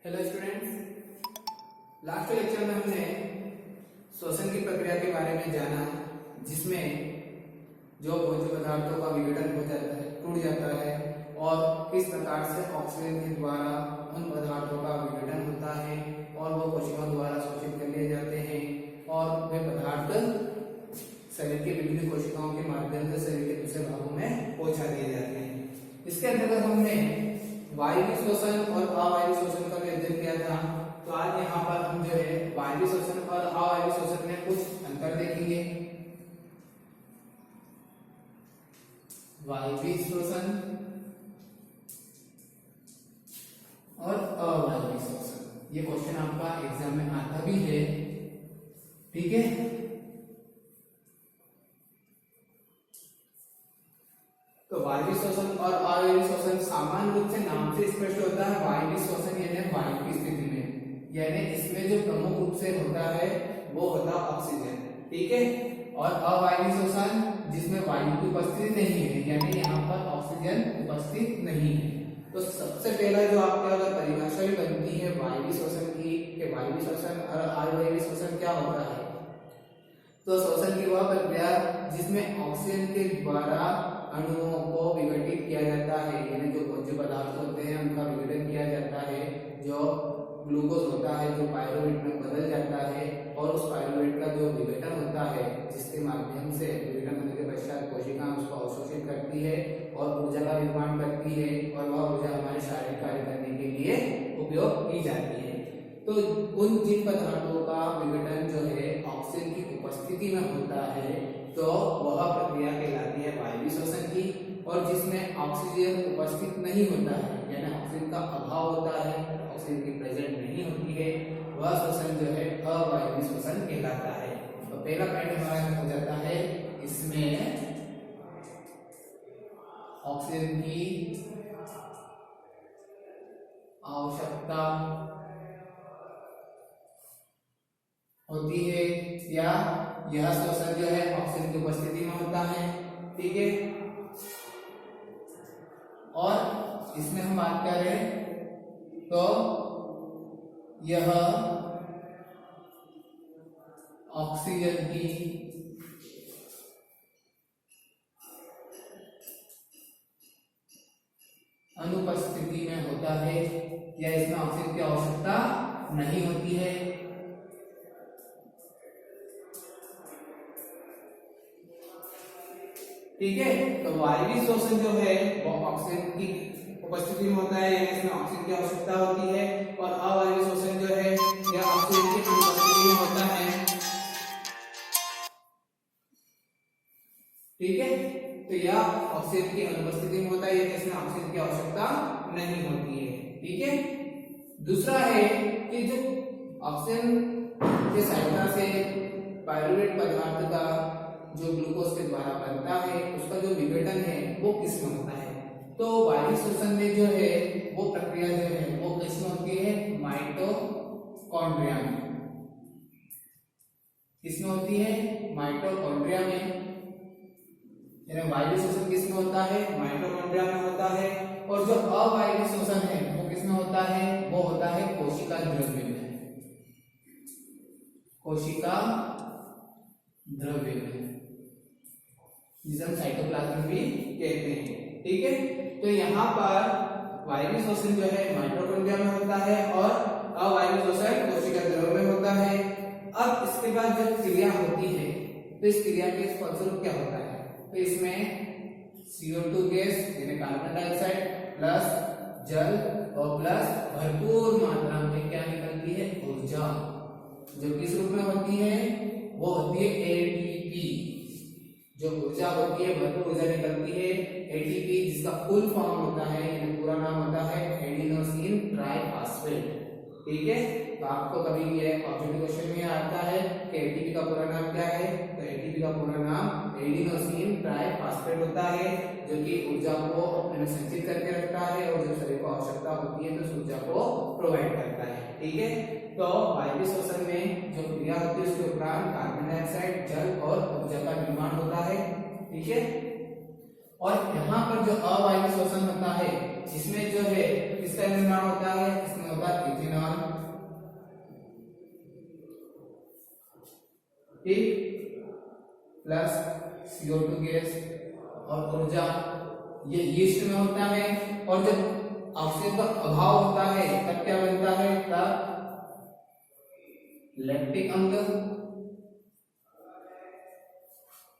Hello students, last lecture में हमने श्वसन की प्रक्रिया के बारे में जाना, जिसमें जो भोज्य पदार्थों का विघटन हो जाता है, टूट जाता है और किस प्रकार से ऑक्सीजन के द्वारा उन पदार्थों का विघटन होता है और वो कोशिकाओं द्वारा शोषित कर लिए जाते हैं और वे पदार्थ शरीर के विभिन्न कोशिकाओं के माध्यम से शरीर के दूसरे भागों में पहुंचा दिए जाते हैं। इसके अंतर्गत हमने वायवीय श्वसन और अवायवीय श्वसन का भी अध्ययन किया था। तो आज यहाँ पर हम जो है वायवीय श्वसन और अवायवीय श्वसन में कुछ अंतर देखेंगे। वायवीय श्वसन और अवायवीय श्वसन, ये क्वेश्चन आपका एग्जाम में आता भी है, ठीक है। तो वायवीय श्वसन और अवायवीय श्वसन सामान्य रूप से नाम से स्पष्ट होता है। वायवीय श्वसन यानी वायु की स्थिति में, यानी इसमें जो प्रमुख रूप से होता है वो होता है ऑक्सीजन, ठीक है। और अवायवीय श्वसन जिसमें वायु की उपस्थिति नहीं है, यानी यहाँ पर ऑक्सीजन उपस्थित नहीं है। तो सबसे पहला जो आपके अगर परिभाषा भी बनती है वायवीय श्वसन की, कि वायवीय श्वसन और अवायवीय श्वसन क्या होता है, तो श्वसन की वह प्रक्रिया जिसमें ऑक्सीजन के द्वारा अणुओं को विघटित किया जाता है, यानी जो भोज्य पदार्थ होते हैं उनका विघटन किया जाता है। जो ग्लूकोज होता है जो पायरुवेट में बदल जाता है और उस पायरुवेट का जो विघटन होता है, जिसके माध्यम से विघटन होने के पश्चात कोशिका उसको अवशोषित करती है और ऊर्जा का निर्माण करती है और वह ऊर्जा हमारे शारीरिक कार्य करने के लिए उपयोग की जाती है। तो उन जिन पदार्थों का विघटन जो है ऑक्सीजन की उपस्थिति में होता है, तो वह प्रक्रिया कहलाती है वायवीय श्वसन की। और जिसमें ऑक्सीजन उपस्थित नहीं होता है, यानी ऑक्सीजन का अभाव होता है, ऑक्सीजन की प्रेजेंट नहीं होती है, वह श्वसन जो है अवायवीय श्वसन कहलाता है। तो पहला पॉइंट हमारा हो जाता है, इसमें ऑक्सीजन की आवश्यकता होती है, या यह श्वसन जो है ऑक्सीजन की उपस्थिति में होता है, ठीक है। और इसमें हम बात करें तो यह ऑक्सीजन की अनुपस्थिति में होता है, या इसमें ऑक्सीजन की आवश्यकता नहीं होती है। ठीक है। तो वायवीय श्वसन जो है वो ऑक्सीजन की उपस्थिति में होता है, यानी इसमें ऑक्सीजन की आवश्यकता होती है। और अवायवीय श्वसन जो है यह ऑक्सीजन की अनुपस्थिति में होता है, ठीक है। तो यह ऑक्सीजन की अनुपस्थिति में होता है, यानी इसमें ऑक्सीजन की आवश्यकता नहीं होती है, ठीक है। दूसरा है कि जो ऑक्सीजन की सहायता से पायरुवेट पदार्थ का जो ग्लूकोज के द्वारा बनता है, उसका जो विघटन है वो किसमें होता है। तो वायवीय श्वसन में जो है वो प्रक्रिया जो है वो किसमें होती है, माइटोकॉन्ड्रिया में। किसमें होती है, माइटोकॉन्ड्रिया में। यानी वायवीय श्वसन किसमें होता है, माइटोकॉन्ड्रिया में होता है। और जो अवायवीय श्वसन है वो किसमें होता है, वो होता है कोशिका द्रव्य में। कोशिका द्रव्य में, जिसे हम साइटोप्लाज्म भी कहते हैं, ठीक है। तो यहाँ पर वायवीय श्वसन जो है माइटोकॉन्ड्रिया में होता है और अवायवीय श्वसन कोशिका द्रव्य में होता है। अब इसके बाद जब क्रिया होती है, तो इस क्रिया के फलस्वरूप क्या होता है, तो इसमें CO2 गैस यानी कार्बन डाइऑक्साइड प्लस जल और प्लस भरपूर मात्रा में क्या निकलती है, ऊर्जा, जो किस रूप में होती है, वो होती है ATP। जो ऊर्जा होती है, भरपूर ऊर्जा निकलती है ATP, जिसका फुल फॉर्म होता है, यानी पूरा नाम होता है एडिनोसिन ट्राइफॉस्फेट, ठीक है। तो आपको कभी ये ऑब्जेक्टिव क्वेश्चन में आता है कि ATP का पूरा नाम क्या है, तो ATP का पूरा नाम एडिनोसिन ट्राइफॉस्फेट होता है, जो कि ऊर्जा को अपने में संचित करके रखता है और जब शरीर को आवश्यकता होती है तो उस ऊर्जा को प्रोवाइड करता है, ठीक है। तो वायवीय श्वसन में जो क्रिया होती है उसके उपरांत कार्बन डाइऑक्साइड, जल और ऊर्जा का निर्माण होता है, ठीक है। और यहाँ पर जो अवायवीय श्वसन होता है, इसमें जो है किसका निर्माण होता है, इसमें होता होता है इथेनॉल, ठीक, प्लस CO2 गैस, और ऊर्जा ये यीस्ट में होता है। और जब ऑक्सीजन का अभाव होता है तब क्या बनता है, तब लैक्टिक अम्ल,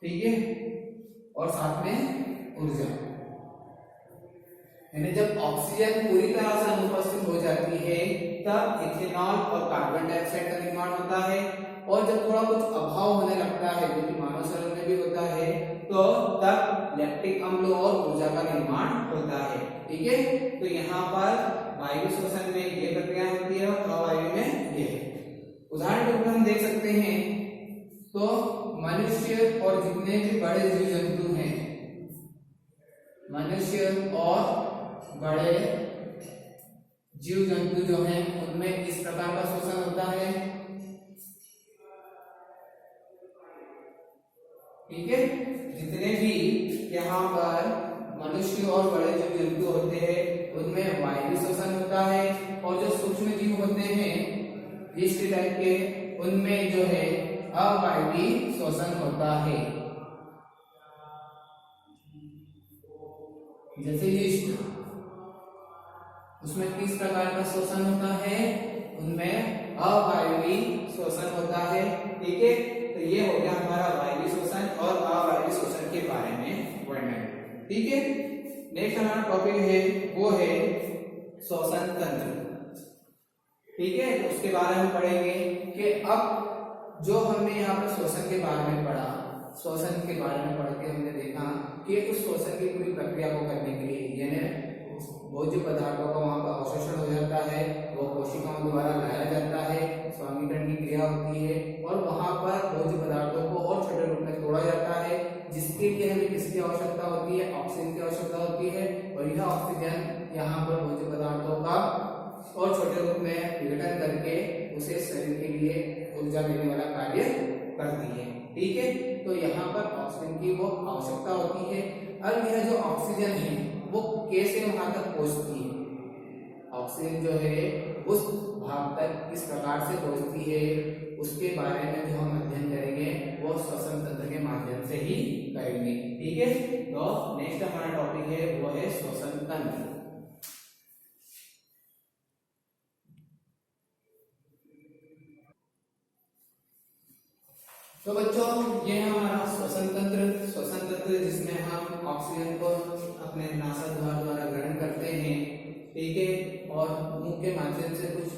ठीक है, और साथ में ऊर्जा। यानी जब ऑक्सीजन पूरी तरह से अनुपस्थित हो जाती है तब इथेनॉल और कार्बन डाइऑक्साइड का निर्माण होता है। और जब थोड़ा कुछ अभाव होने लगता है, जो कि मानव शरीर में भी होता है, तो तब लैक्टिक अम्ल और ऊर्जा का निर्माण होता है, ठीक है। तो यहाँ पर वायु श्वसन में ये प्रक्रिया होती है और अवायु में ये। उदाहरण के रूप में हम देख सकते हैं, तो मनुष्य और जितने भी बड़े जीव जंतु हैं, मनुष्य और बड़े जीव जंतु जो हैं उनमें इस प्रकार का श्वसन होता है, ठीक है। जितने भी यहाँ पर मनुष्य और बड़े जीव जंतु होते हैं उनमें वायु श्वसन होता है, और जो सूक्ष्म जीव होते हैं यीस्ट टाइप के, उनमें जो है अवायवीय श्वसन होता है। जैसे यीस्ट, उसमें किस प्रकार का श्वसन होता है, उनमें अवायवीय श्वसन होता है, ठीक है। तो ये हो गया हमारा वायवीय श्वसन और अवायवीय श्वसन के बारे में वर्णन, ठीक है। नेक्स्ट हमारा टॉपिक है वो है श्वसन तंत्र, ठीक है। तो उसके बारे में पढ़ेंगे कि अब जो हमने यहाँ पर श्वसन के बारे में पढ़ा, श्वसन के बारे में पढ़ के हमने देखा कि उस श्वसन की पूरी प्रक्रिया को करने के लिए, यानी भोज्य पदार्थों का वहां पर अवशोषण हो जाता है, वो कोशिकाओं द्वारा लाया जाता है, स्वांगीकरण की क्रिया होती है, और वहां पर भोज्य पदार्थों को और छोटे रूप में तोड़ा जाता है, जिसके लिए हमें किसकी आवश्यकता होती है, ऑक्सीजन की आवश्यकता होती है। और यह ऑक्सीजन यहाँ पर भोज्य पदार्थों का और छोटे रूप में विघटन करके उसे शरीर के लिए ऊर्जा देने वाला कार्य करती है, ठीक है। तो यहाँ पर ऑक्सीजन की वो आवश्यकता होती है। अब यह जो ऑक्सीजन है वो कैसे वहां तक पहुंचती है, ऑक्सीजन जो है उस भाग तक किस प्रकार से पहुंचती है, उसके बारे में जो हम अध्ययन करेंगे वो श्वसन तंत्र के माध्यम से ही करेंगे, ठीक है। तो नेक्स्ट हमारा टॉपिक है वो है श्वसन तंत्र। तो बच्चों ये हमारा श्वसन तंत्र जिसमें हम ऑक्सीजन को अपने नासाद्वार द्वारा ग्रहण करते हैं, ठीक है, और मुंह के माध्यम से कुछ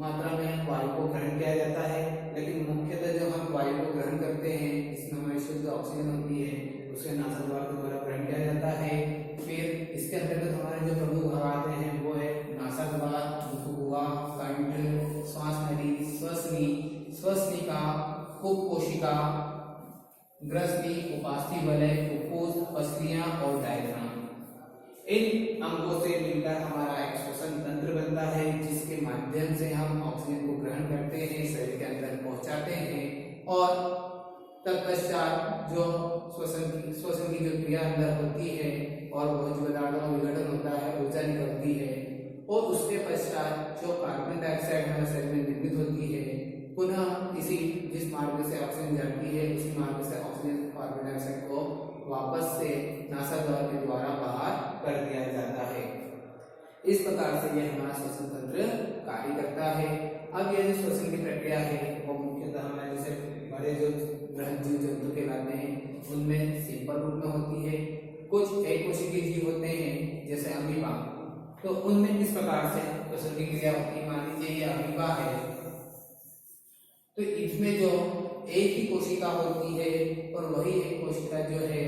मात्रा में वायु को ग्रहण किया जाता है। लेकिन मुख्यतः जो हम वायु को ग्रहण करते हैं जिसमें हमारी शुद्ध ऑक्सीजन होती है उसे नासाद्वार के द्वारा ग्रहण किया जाता है। फिर इसके अंतर्गत हमारे जो प्रमुख भाग आते हैं वो है नासाद्वार, मुखगुहा, कंठ, श्वास नली, श्वसनिका, कोशिका, ग्रसनी, उपास्थि वलय, फुफ्फुस, पसलियां और डायफ्राम। इन अंगों से मिलकर हमारा एक श्वसन तंत्र बनता है, जिसके माध्यम से हम ऑक्सीजन को ग्रहण करते हैं, शरीर के अंदर पहुंचाते हैं, और तत्पश्चात जो श्वसन की जो क्रिया अंदर होती है और भोज्य पदार्थों का विघटन होता है, ऊर्जा निकलती है, और उसके पश्चात जो कार्बन डाइऑक्साइड हमारे शरीर में निर्मित होती है, पुनः इसी जिस मार्ग से ऑक्सीजन जाती है उसी मार्ग से ऑक्सीजन कार्बन डाइऑक्साइड को वापस से नासाद्वार के द्वारा बाहर कर दिया जाता है। इस प्रकार से यह हमारा श्वसन तंत्र कार्य करता है। अब यह जो श्वसन की प्रक्रिया है वो मुख्यतः हमारे जैसे बड़े जो बृहद जीव जंतु कहलाते हैं उनमें सिंपल रूप में होती है। कुछ एक कोशिकीय जीव होते हैं जैसे अमीबा, तो उनमें इस प्रकार से श्वसन की क्रिया होती है। मान लीजिए ये अमीबा है, तो इसमें जो एक ही कोशिका होती है और वही एक कोशिका जो है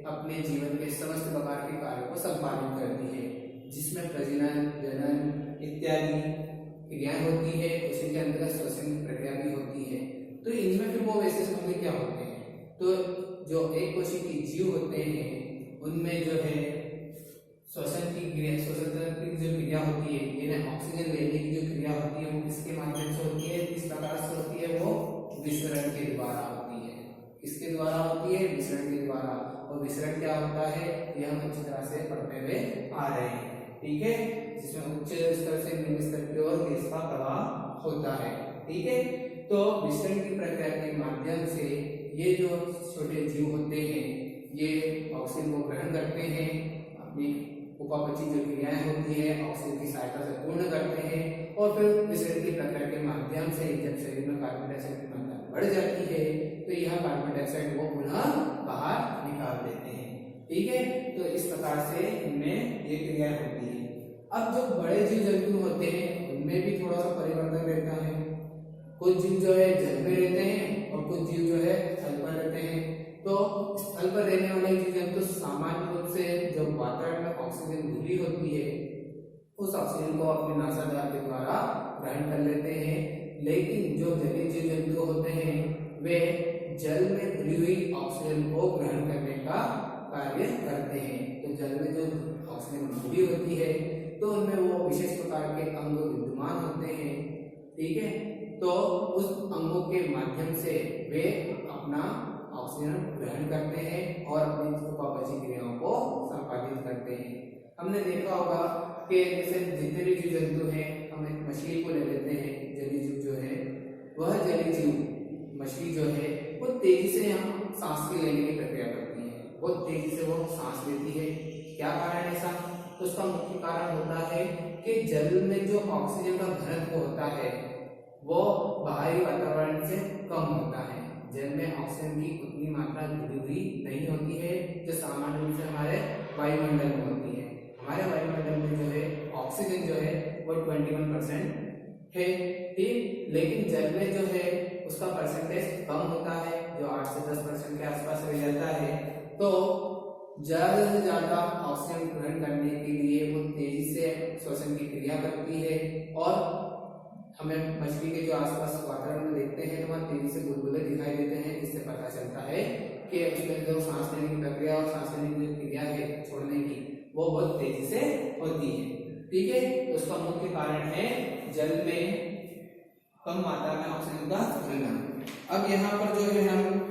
अपने जीवन के समस्त प्रकार के कार्यों को संपादित करती है, जिसमें प्रजनन, जनन इत्यादि क्रियाएं होती है। उसी के अंतर्गत श्वसन की प्रक्रिया भी होती है। तो इनमें फिर वो वैसे होंगे क्या होते हैं, तो जो एक कोशिकीय जीव होते हैं उनमें जो है श्वसन की क्रिया, श्वसन तंत्र की जो क्रिया होती है, यानी ऑक्सीजन लेने की जो क्रिया होती है वो किसके माध्यम से होती है, किस प्रकार से होती है, वो विसरण के द्वारा होती है। किसके द्वारा होती है, विसरण के द्वारा। और विसरण क्या होता है यह हम अच्छी तरह से पढ़ते हुए आ रहे हैं, ठीक है, जिसमें उच्च स्तर से निम्न स्तर की ओर गैस का प्रवाह होता है। ठीक है, तो विसरण की प्रक्रिया के माध्यम से ये जो छोटे जीव होते हैं ये ऑक्सीजन को ग्रहण करते हैं, अपनी उपापचय जो क्रियाएं होती है ऑक्सीजन की सहायता से पूर्ण करते हैं, और फिर विसरण की प्रक्रिया के माध्यम से जब शरीर में कार्बन डाइऑक्साइड की मात्रा बढ़ जाती है तो यह कार्बन डाइऑक्साइड को पुनः बाहर निकाल देते हैं। ठीक है, तो इस प्रकार से इनमें ये क्रिया होती है। अब जो बड़े जीव जंतु होते हैं उनमें भी थोड़ा सा परिवर्तन रहता है। कुछ जीव जो है जल में रहते हैं और कुछ जीव जो है स्थल पर रहते हैं। तो स्थल पर रहने वाले जीव जंतु सामान्य रूप से जब वातावरण में ऑक्सीजन घुली होती है उस ऑक्सीजन को अपने नासाद्वार के द्वारा ग्रहण कर लेते हैं, लेकिन जो जलीय जीव जंतु होते हैं वे जल में घुली हुई ऑक्सीजन को ग्रहण करने का कार्य करते हैं। तो जल में जो ऑक्सीजन घुली होती है तो उनमें वो विशेष प्रकार के अंग विद्यमान होते हैं। ठीक है, तो उस अंगों के माध्यम से वे अपना ऑक्सीजन ग्रहण करते हैं और अपनी उपापचय क्रियाओं को संपादित करते हैं। हमने देखा होगा कि जैसे जितने भी जीव जंतु हैं, हम एक मछली को ले लेते हैं, जलीय जीव जो है वह जलीय जीव मछली जो है वो तेजी से हम सांस की लेने की प्रक्रिया करती है, बहुत तेजी से वो सांस लेती है। क्या कारण है ऐसा? तो उसका मुख्य कारण होता है कि जल में जो ऑक्सीजन का घनत्व होता है वो बाहरी वातावरण से कम होता है। जल में ऑक्सीजन की उतनी मात्रा घुली हुई नहीं होती है जो सामान्य रूप से हमारे वायुमंडल में होती है। हमारे वायुमंडल में जो है ऑक्सीजन जो है वो 21% है, ठीक, लेकिन जल में जो है उसका परसेंटेज कम होता है जो 8 से 10% के आसपास रह जाता है। तो ज्यादा से ज्यादा ऑक्सीजन ग्रहण करने के लिए वो तेजी से श्वसन की क्रिया करती है और हमें मछली के जो आसपास वातावरण में देखते हैं तो वहाँ तेजी से बुलबुले दिखाई देते हैं, जिससे पता चलता है कि उसमें जो सांस लेने की प्रक्रिया और सांस लेने की जो क्रिया है छोड़ने की वो बहुत तेजी से होती है। ठीक है, तो उसका मुख्य कारण है जल में कम मात्रा में ऑक्सीजन का रहना। अब यहाँ पर जो है हम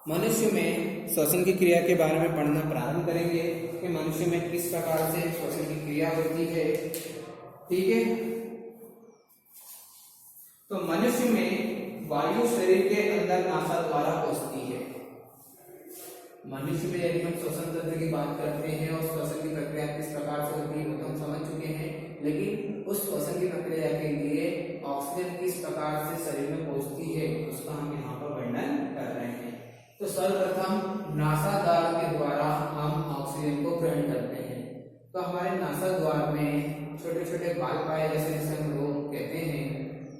मनुष्य में श्वसन की क्रिया के बारे में पढ़ना प्रारंभ करेंगे कि मनुष्य में किस प्रकार से श्वसन की क्रिया होती है। ठीक है, तो मनुष्य में वायु शरीर के अंदर नासा द्वारा पहुंचती है। मनुष्य में यदि हम श्वसन तंत्र की बात करते हैं और श्वसन की प्रक्रिया किस प्रकार से होती है वो तो हम समझ चुके हैं, लेकिन उस श्वसन की प्रक्रिया के लिए ऑक्सीजन किस प्रकार से शरीर में पहुंचती है उसका हम यहाँ पर वर्णन कर रहे हैं। तो सर्वप्रथम नासाद्वार के द्वारा हम ऑक्सीजन को ग्रहण करते हैं। तो हमारे नासाद्वार में छोटे छोटे बाल पाए जैसे हम रोम कहते हैं।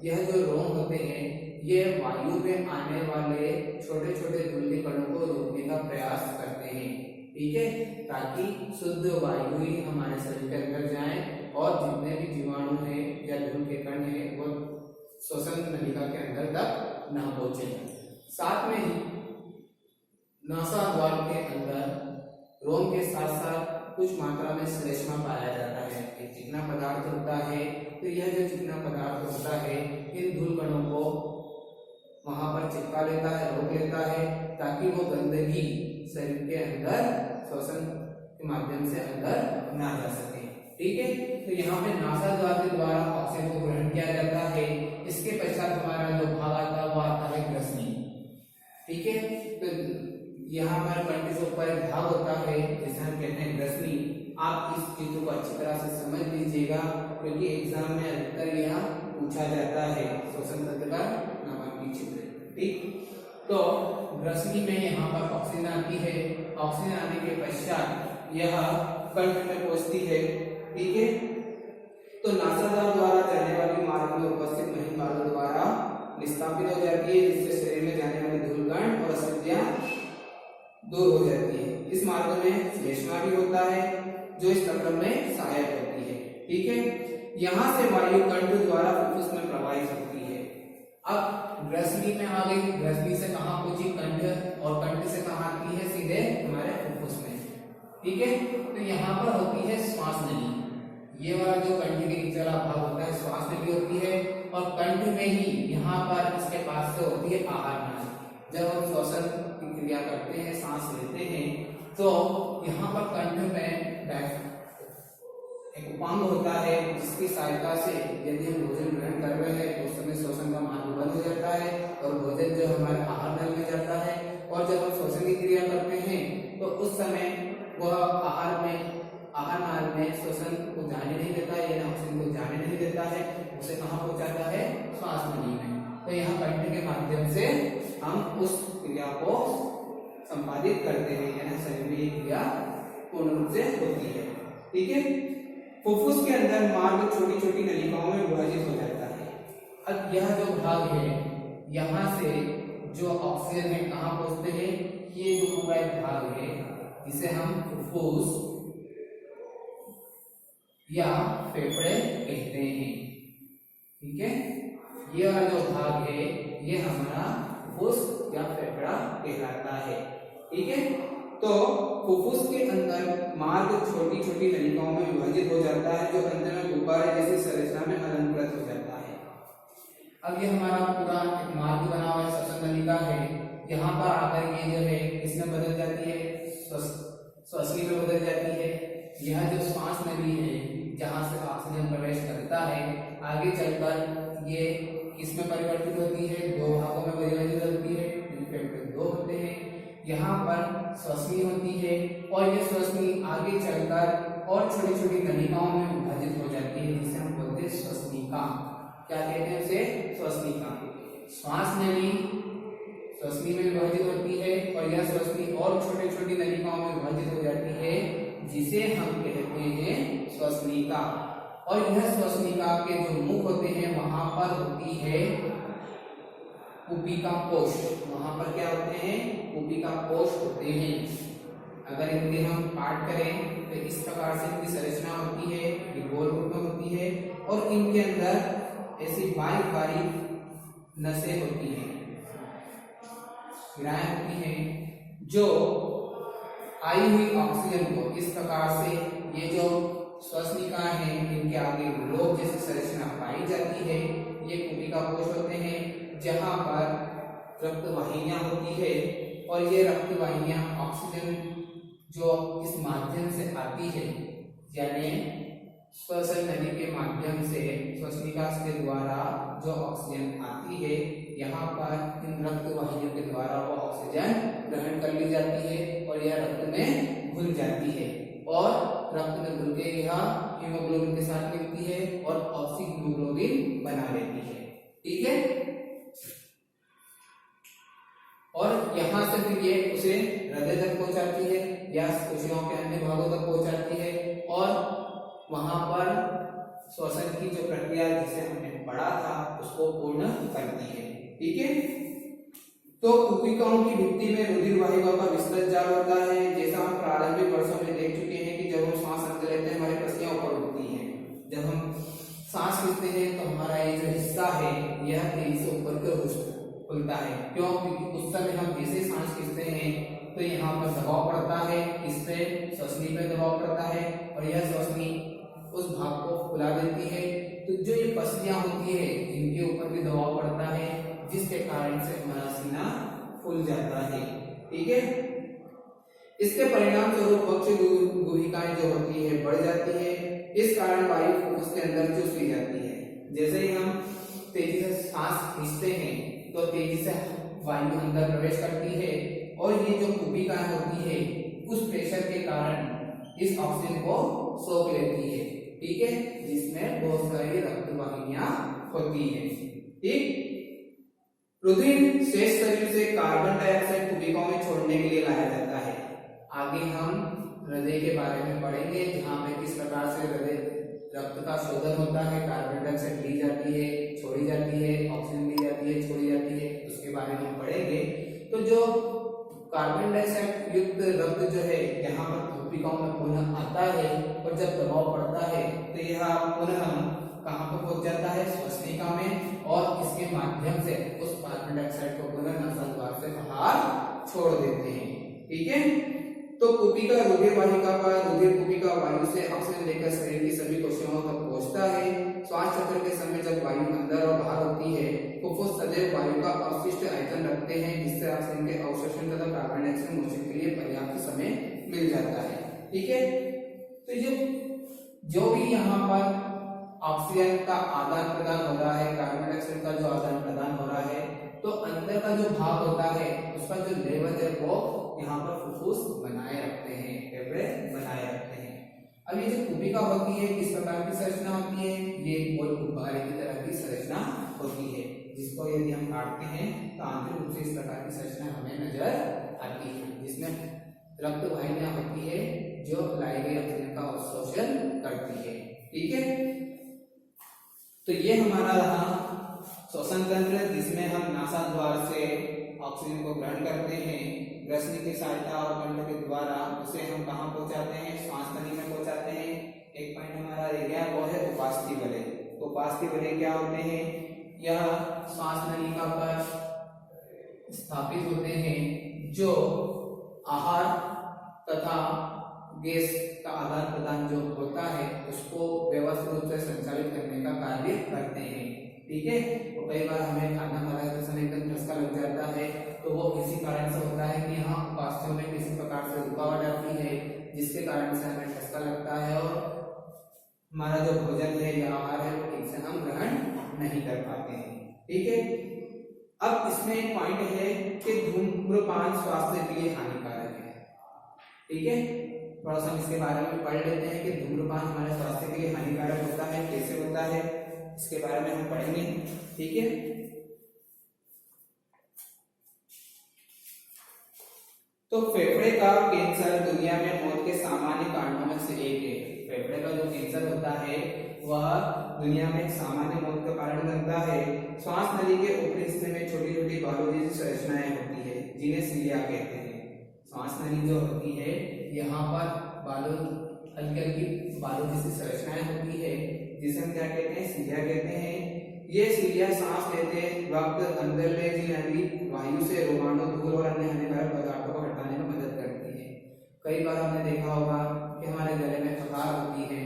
यह जो रोम होते हैं ये वायु में आने वाले छोटे छोटे धूल कणों को रोकने का प्रयास करते हैं। ठीक है, ताकि शुद्ध वायु ही हमारे शरीर के अंदर जाए और जितने भी जीवाणु हैं या धूल के कण हैं वो श्वसन नलिका के अंदर तक न पहुंचे। साथ में ही नासाद्वार के अंदर रोम के साथ साथ कुछ मात्रा में श्लेष्मा पाया जाता है। एक चिकना पदार्थ होता है, तो यह जो चिकना पदार्थ होता है इन धूल कणों को वहां पर चिपका लेता है, रोक लेता है, ताकि वो गंदगी शरीर के अंदर श्वसन के माध्यम से अंदर ना जा सके। ठीक है, तो यहाँ पे नासाद्वार के द्वारा ऑक्सीजन को ग्रहण किया जाता है। इसके पश्चात हमारा जो भाग आता है वो आता है ग्रसनी। ठीक है, तो यहाँ पर कंठ के ऊपर एक भाग होता है जिसे हम कहते हैं ग्रसनी। आप इस चीजों को अच्छी तरह से समझ लीजिएगा क्योंकि एग्जाम में अधिकतर यह पूछा जाता है श्वसन तंत्र का नामांकित चित्र। ठीक, तो ग्रसनी में यहाँ पर ऑक्सीजन आती है। ऑक्सीजन आने के पश्चात यह कंठ में पहुंचती है। ठीक है, तो नासाद्वार द्वारा जाने वाली मार्ग में उपस्थित महिमार्ग द्वारा निस्तापित हो जाती है, जिससे शरीर में जाने वाली धूलकण और अशुद्धियां दूर हो जाती है। इस मार्ग में श्लेष्मा भी होता है जो इस प्रक्रम में सहायक होती है। ठीक है, यहाँ से वायु कंठ द्वारा फुफ्फुस में प्रवाहित होती है। अब ग्रसनी में आ गई, ग्रसनी से कहाँ पहुंची? कंठ, और कंठ से कहाँ आती है? सीधे हमारे फुफ्फुस में। ठीक है, तो यहाँ पर होती है श्वास नली। ये वाला जो कंठ के नीचे वाला भाग होता है श्वास नली होती है, और कंठ में ही यहाँ पर इसके पास से होती है आहार नाली। जब हम श्वसन की क्रिया करते हैं, सांस लेते हैं, तो यहाँ पर कंठ में एक उपांग होता है जिसकी सहायता से यदि हम भोजन ग्रहण कर रहे हैं तो उस समय श्वसन का मार्ग बंद हो जाता है और भोजन जो हमारे आहार नल में जाता है, और जब हम श्वसन की क्रिया करते हैं तो उस समय वह आहार नाल में श्वसन को जाने नहीं देता है, यानी ऑक्सीजन को जाने नहीं देता है, उसे कहाँ पहुंचाता है, श्वास नली में। तो यहाँ कंठ के माध्यम से हम उस क्रिया को संपादित करते हैं, यानी शरीर में ये क्रिया पूर्ण रूप से होती है। ठीक है, फुफ्फुस के अंदर मार्ग छोटी छोटी नलिकाओं में विभाजित हो जाता है। अब यह जो भाग है, यहाँ से जो ऑक्सीजन है कहाँ पहुंचते हैं, ये जो पूरा एक भाग है जिसे हम फुफ्फुस या फेफड़े कहते हैं। ठीक है, ये वाला जो भाग है ये हमारा फुफ्फुस या फेफड़ा कहलाता है। ठीक है, तो फुफ्फुस के अंदर मार्ग छोटी छोटी नलिकाओं में विभाजित हो जाता है, जो अंत में गुब्बारे जैसी संरचना में अलंकृत हो जाता है। अब ये हमारा पूरा एक मार्ग बना हुआ श्वसन नलिका है, यहाँ पर आकर ये जो है इसमें बदल जाती है, श्वसनी में बदल जाती है। यह जो श्वास नली है जहाँ से ऑक्सीजन प्रवेश करता है, आगे चलकर ये किसमें परिवर्तित होती है, दो भागों में परिवर्तित होती है, फेफड़े दो होते हैं। यहाँ पर श्वसनी होती है और ये श्वसनी आगे चलकर और छोटी छोटी नलिकाओं में विभाजित हो जाती है, जिसे हम बोलते हैं श्वसनिका। क्या कहते हैं उसे, श्वसनिका। श्वास नली श्वसनी में विभाजित होती है और यह श्वसनी और छोटी छोटी नलिकाओं में विभाजित हो जाती है, जिसे हम कहते हैं श्वसनिका। और यह श्वसनिका के जो मुख होते हैं वहां पर होती है कुपिका कोश। वहां पर क्या होते हैं, कुपिका कोश होते हैं। अगर इनके हम पाठ करें तो इस प्रकार से इनकी संरचना होती है, ये गोल रूप में होती है और इनके अंदर ऐसी बारीक बारीक नसें होती हैं, शिराएं होती हैं, जो आई हुई ऑक्सीजन को इस प्रकार से, ये जो श्वसनिका है इनके आगे लोब जैसी संरचना पाई जाती है। ये कुपिका कोश होते हैं जहां पर रक्त वाहिनियां होती है और ये रक्त वाहिनियां ऑक्सीजन जो इस माध्यम से आती है, यानी श्वसन नली के माध्यम से श्वसनिका के द्वारा जो ऑक्सीजन आती है, यहाँ पर इन रक्त वाहिनियों के द्वारा वो ऑक्सीजन ग्रहण कर ली जाती है और यह रक्त में घुल जाती है और रक्त में घुल के यह हीमोग्लोबिन के साथ मिलती है और ऑक्सी हीमोग्लोबिन बना लेती है। ठीक है, और यहाँ से फिर ये उसे हृदय तक पहुंचाती है या कोशिकाओं के अन्य भागों तक पहुंचाती है और वहां पर श्वसन की जो प्रक्रिया जिसे हमने पढ़ा था उसको पूर्ण करती है। ठीक है, तो कुपिकाओं की भित्ति में रुधिर वाहिकाओं का विस्तृत जाल होता है। जैसा हम प्रारंभिक वर्षों में देख चुके हैं कि जब हम सांस अंदर लेते हैं हमारी पसलियां ऊपर उठती हैं, जब हम सांस खींचते हैं तो हमारा ये जो हिस्सा है यह तेजी से ऊपर की ओर खुलता है। क्यों, क्योंकि उस समय हम जैसे सांस खींचते हैं तो यहाँ पर दबाव पड़ता है, इस पे श्वसनी पे दबाव पड़ता है और यह श्वसनी उस भाग को फुला देती है। तो जो ये पसलियां होती है इनके ऊपर भी दबाव पड़ता है, जिसके कारण से हमारा सीना फूल जाता है। ठीक है, इसके परिणाम स्वरूप पक्ष गुहिकाएं जो होती है बढ़ जाती है। इस कारण वायु फुफ्फुस के अंदर चूस ली जाती है। जैसे ही हम तेजी से सांस खींचते हैं तो तेजी से वायु अंदर प्रवेश करती है और ये जो कुपिकाएं होती है उस प्रेशर के कारण इस ऑक्सीजन को सोख लेती है। ठीक है, जिसमें बहुत सारी रक्त वाहिनियां होती है। ठीक, रुधिर शेष शरीर से कार्बन डाइऑक्साइड कुपिकाओं में छोड़ने के लिए लाया जाता है। आगे हम हृदय के बारे में पढ़ेंगे, जहाँ पे किस प्रकार से हृदय रक्त का शोधन होता है, कार्बन डाइऑक्साइड ली जाती है, छोड़ी जाती है, ऑक्सीजन ली जाती है, छोड़ी जाती है, उसके बारे में हम पढ़ेंगे। तो जो कार्बन डाइऑक्साइड युक्त रक्त जो है यहाँ पर कुपिकाओं में पुनः आता है और जब दबाव पड़ता है तो यह पुनः कहाँ पर पहुंच जाता है, श्वसनिका में, और इसके माध्यम से उस कार्बन डाइऑक्साइड को पुनः नासांग द्वार से बाहर छोड़ देते हैं। ठीक है, तो कुपिका रुधिर वाहिका का रुधिर कुपिका वायु से ऑक्सीजन लेकर शरीर की सभी कोशिकाओं तक पहुंचता है। श्वास चक्र के समय जब वायु अंदर और बाहर होती है फुफ्फुस सदैव वायु का अवशिष्ट आयतन रखते हैं, जिससे ऑक्सीजन के अवशोषण तथा कार्बन डाइऑक्साइड मोचन के लिए पर्याप्त समय मिल जाता है। ठीक है, तो ये जो भी यहाँ पर ऑक्सीजन का आदान प्रदान हो रहा है, कार्बन डाइऑक्साइड का जो आदान प्रदान हो रहा है, तो अंदर का जो भाग होता है उसका जो लेवल है वो यहाँ पर फुफ्फुस बनाए रखते हैं, फेफड़े बनाए रखते हैं। अब ये जो कुपिका होती है किस प्रकार की संरचना होती है, ये गोल गुब्बारे की तरह की संरचना होती है, जिसको यदि हम काटते हैं तो आंतरिक रूप से इस प्रकार की संरचना हमें नजर आती है, जिसमें रक्त वाहिनियां होती है जो लाई गई ऑक्सीजन का अवशोषण करती है। ठीक है, तो ये हमारा रहा श्वसन तंत्र, जिसमें हम नासाद्वार से ऑक्सीजन को ग्रहण करते हैं, ग्रसनी की सहायता और कंठ के द्वारा उसे हम कहाँ पहुंचाते हैं, श्वास नली में पहुंचाते हैं। एक पॉइंट हमारा रह गया, वो है उपास्थि वलय। तो उपास्थि वलय क्या होते हैं, यह श्वास नलिका पर स्थापित होते हैं, जो आहार तथा गैस का आदान प्रदान जो होता है उसको व्यवस्थित रूप से संचालित करने का कार्य करते हैं। ठीक है, तो कई बार हमें खाना खाते समय एकदम ठसका लग जाता है, तो वो इसी कारण से होता है कि यहाँ उपास्थ्यों में किसी प्रकार से रुकावट आती है, जिसके कारण से हमें ठसका लगता है और हमारा जो भोजन है या आहार है वो ठीक से हम ग्रहण नहीं कर पाते हैं। ठीक है, अब इसमें एक पॉइंट है कि धूम्रपान स्वास्थ्य के लिए हानिकारक है। ठीक है, थोड़ा सा हम इसके बारे में पढ़ लेते हैं कि धूम्रपान हमारे स्वास्थ्य के लिए हानिकारक होता है, कैसे होता है, इसके बारे में हम पढ़ेंगे। ठीक है, तो फेफड़े का कैंसर दुनिया में मौत के सामान्य कारणों में से एक है। फेफड़े का जो कैंसर होता है वह दुनिया में सामान्य मौत का कारण बनता है। श्वास नली के ऊपरी हिस्से में छोटी छोटी बालों जैसी संरचनाएं होती है, जिन्हें सिलिया कहते हैं। श्वास नली जो होती है यहाँ पर बालों, हल्की हल्की बालों जैसी संरचनाएं होती है, जिसे हम क्या कहते हैं, सिलिया कहते हैं। ये सिलिया सांस लेते वक्त अंदर ले जाने वायु से रोगाणु, धूल और अन्य हानिकारक पदार्थों को हटाने में मदद करती है। कई बार हमने देखा होगा कि हमारे गले में खटास होती है,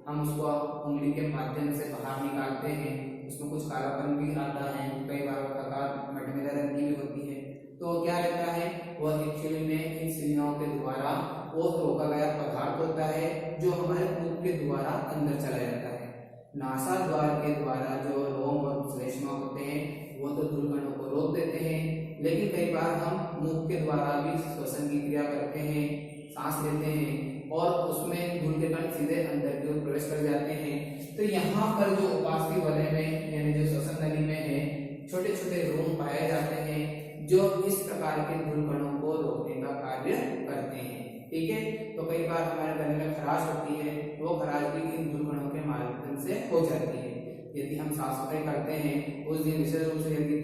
हम उसको उंगली के माध्यम से बाहर निकालते हैं, उसमें कुछ कालापन भी आता है, कई बार खटास मटमैला रंग की भी होती है। तो क्या रहता है, वह एक्चुअली में इन सिलियाओं के द्वारा वो रोका गया पदार्थ होता है जो हमारे मुख के द्वारा अंदर चला जाता है। नासा द्वार के द्वारा जो रोम और श्लेष्मा होते हैं वो तो धूल कणों को रोक देते हैं, लेकिन कई बार हम मुख के द्वारा भी श्वसन की क्रिया करते हैं, सांस लेते हैं और उसमें धूल के कण सीधे अंदर की ओर प्रवेश कर जाते हैं। तो यहाँ पर जो उपास्थि वलय में यानी जो श्वसन नली में है, छोटे छोटे रोम पाए जाते हैं जो इस प्रकार के धूल कणों को रोकने का कार्य करते हैं। ठीक है, तो कई बार हमारे गले में खराश होती है, वो खराश भी इन धूल कणों के माध्यम से हो जाती है। यदि हम साफ सफाई करते हैं उस दिन विशेष रूप से यदि